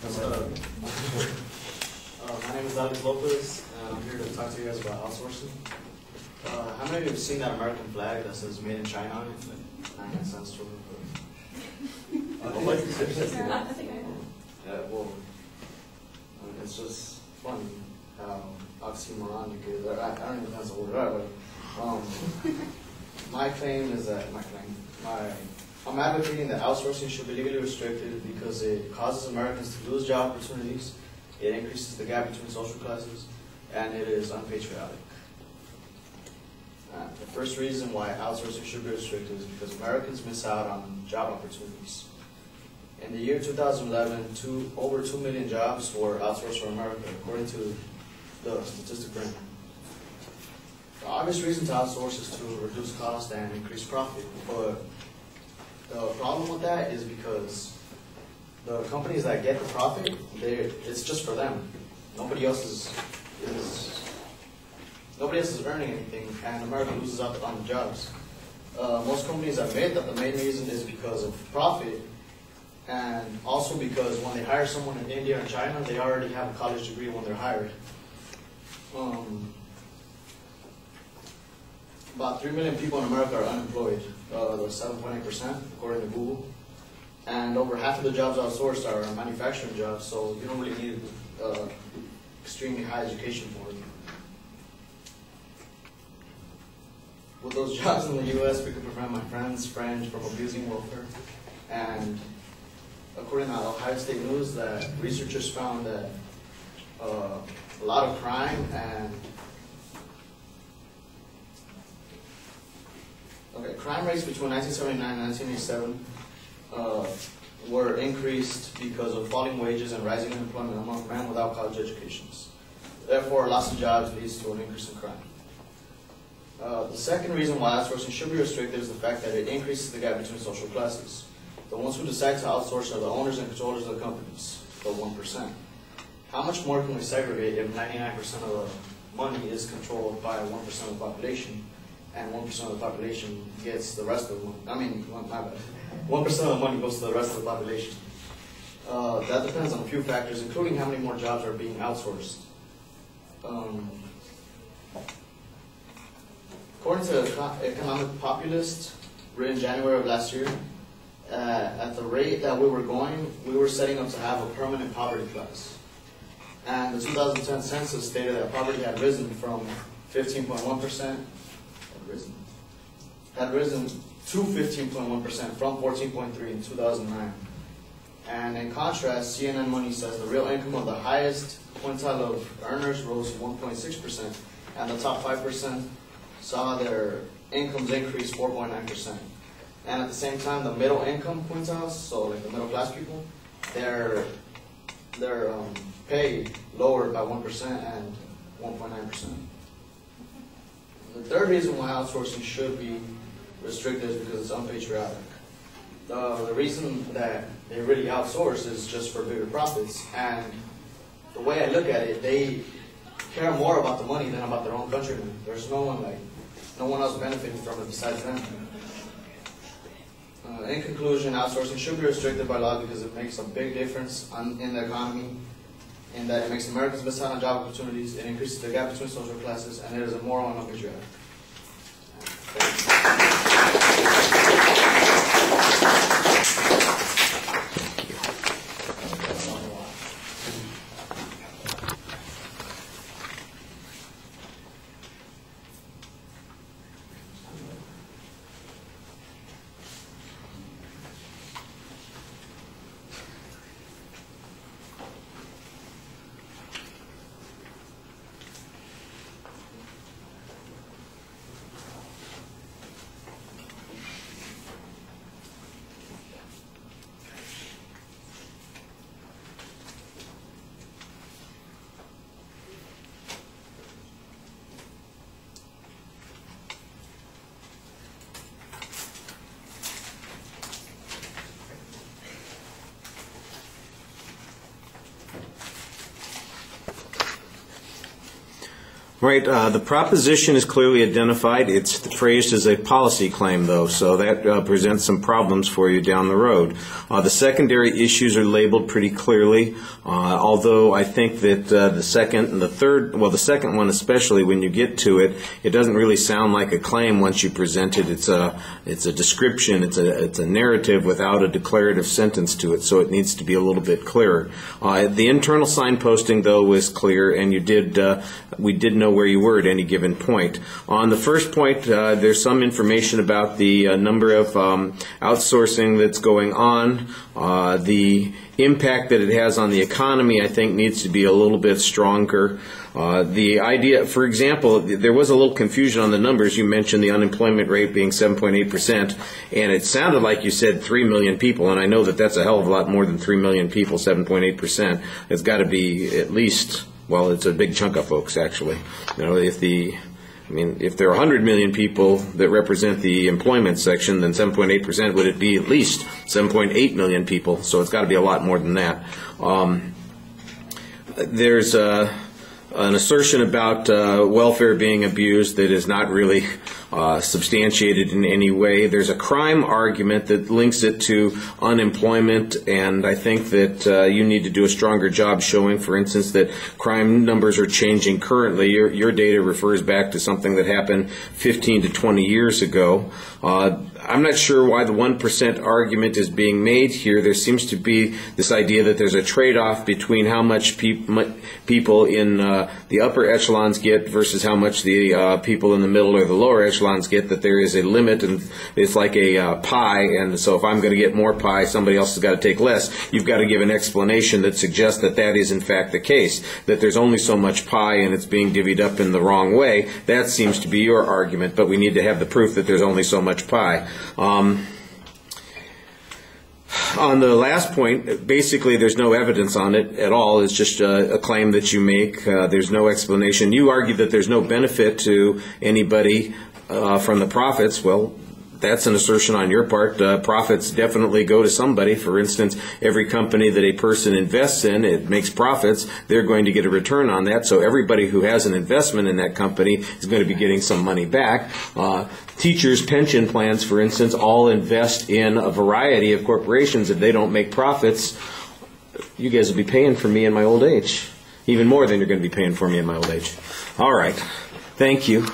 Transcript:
My name is Alex Lopez, and I'm here to talk to you guys about outsourcing. How many of you have seen that American flag that says "Made in China" on it? It's like 99 cents to it. Yeah, well, it's just funny how oxymoronic it is. I don't even know if that's the word, but my claim is that I'm advocating that outsourcing should be legally restricted because it causes Americans to lose job opportunities, it increases the gap between social classes, and it is unpatriotic. The first reason why outsourcing should be restricted is because Americans miss out on job opportunities. In the year 2011, over 2 million jobs were outsourced from America, according to the statistic brand. The obvious reason to outsource is to reduce cost and increase profit, but the problem with that is because the companies that get the profit, it's just for them. Nobody else is earning anything, and America loses out on the jobs. Most companies admit that the main reason is because of profit, and also because when they hire someone in India or China, they already have a college degree when they're hired. About 3 million people in America are unemployed, 7.8% according to Google. And over half of the jobs outsourced are manufacturing jobs, so you don't really need extremely high education for it. With those jobs in the U.S., we could prevent my friends from abusing welfare. And according to Ohio State News, that researchers found that a lot of crime and crime rates between 1979 and 1987 were increased because of falling wages and rising unemployment among men without college educations. Therefore, loss of jobs leads to an increase in crime. The second reason why outsourcing should be restricted is the fact that it increases the gap between social classes. The ones who decide to outsource are the owners and controllers of the companies, the 1%. How much more can we segregate if 99% of the money is controlled by 1% of the population, and 1% of the population gets the rest of the money? I mean, my bad. 1% of the money goes to the rest of the population. That depends on a few factors, including how many more jobs are being outsourced. According to Economic Populist, written January of last year, at the rate that we were going, we were setting up to have a permanent poverty class. And the 2010 census stated that poverty had risen from 15.1%, had risen to 15.1% from 14.3% in 2009. And in contrast, CNN Money says the real income of the highest quintile of earners rose 1.6%, and the top 5% saw their incomes increase 4.9%. And at the same time, the middle income quintiles, so like the middle class people, their pay lowered by 1% and 1.9%. The third reason why outsourcing should be restricted is because it's unpatriotic. The reason that they really outsource is just for bigger profits, and the way I look at it, they care more about the money than about their own countrymen. There's no one else benefiting from it besides them. In conclusion, outsourcing should be restricted by law because it makes a big difference in the economy, in that it makes Americans miss out on job opportunities, it increases the gap between social classes, and it is immoral and unpatriotic. Right. The proposition is clearly identified. It's phrased as a policy claim, though, so that presents some problems for you down the road. The secondary issues are labeled pretty clearly, although I think that the second and the third, well, the second one especially, when you get to it, it doesn't really sound like a claim once you present it. It's a description. It's a narrative without a declarative sentence to it, so it needs to be a little bit clearer. The internal signposting, though, was clear, and we did know where you were at any given point. On the first point, there's some information about the number of outsourcing that's going on. The impact that it has on the economy, I think, needs to be a little bit stronger. The idea, for example, there was a little confusion on the numbers. You mentioned the unemployment rate being 7.8%, and it sounded like you said 3 million people, and I know that that's a hell of a lot more than 3 million people, 7.8%. It's got to be at least, well, it's a big chunk of folks, actually. You know, if there are 100 million people that represent the employment section, then 7.8% would it be at least 7.8 million people, so it's got to be a lot more than that. There's an assertion about welfare being abused that is not really substantiated in any way. There's a crime argument that links it to unemployment, and I think that you need to do a stronger job showing, for instance, that crime numbers are changing currently. Your data refers back to something that happened 15 to 20 years ago. I'm not sure why the 1% argument is being made here. There seems to be this idea that there's a trade-off between how much people in the upper echelons get versus how much the people in the middle or the lower echelons get, that there is a limit, and it's like a pie, and so if I'm going to get more pie, somebody else has got to take less. You've got to give an explanation that suggests that that is in fact the case, that there's only so much pie and it's being divvied up in the wrong way. That seems to be your argument, but we need to have the proof that there's only so much pie. On the last point, basically there's no evidence on it at all. It's just a claim that you make. There's no explanation. You argue that there's no benefit to anybody from the profits. Well, that's an assertion on your part. Profits definitely go to somebody. For instance, every company that a person invests in, it makes profits, they're going to get a return on that. So everybody who has an investment in that company is going to be getting some money back. Teachers' pension plans, for instance, all invest in a variety of corporations. If they don't make profits, you guys will be paying for me in my old age. Even more than you're going to be paying for me in my old age. All right. Thank you.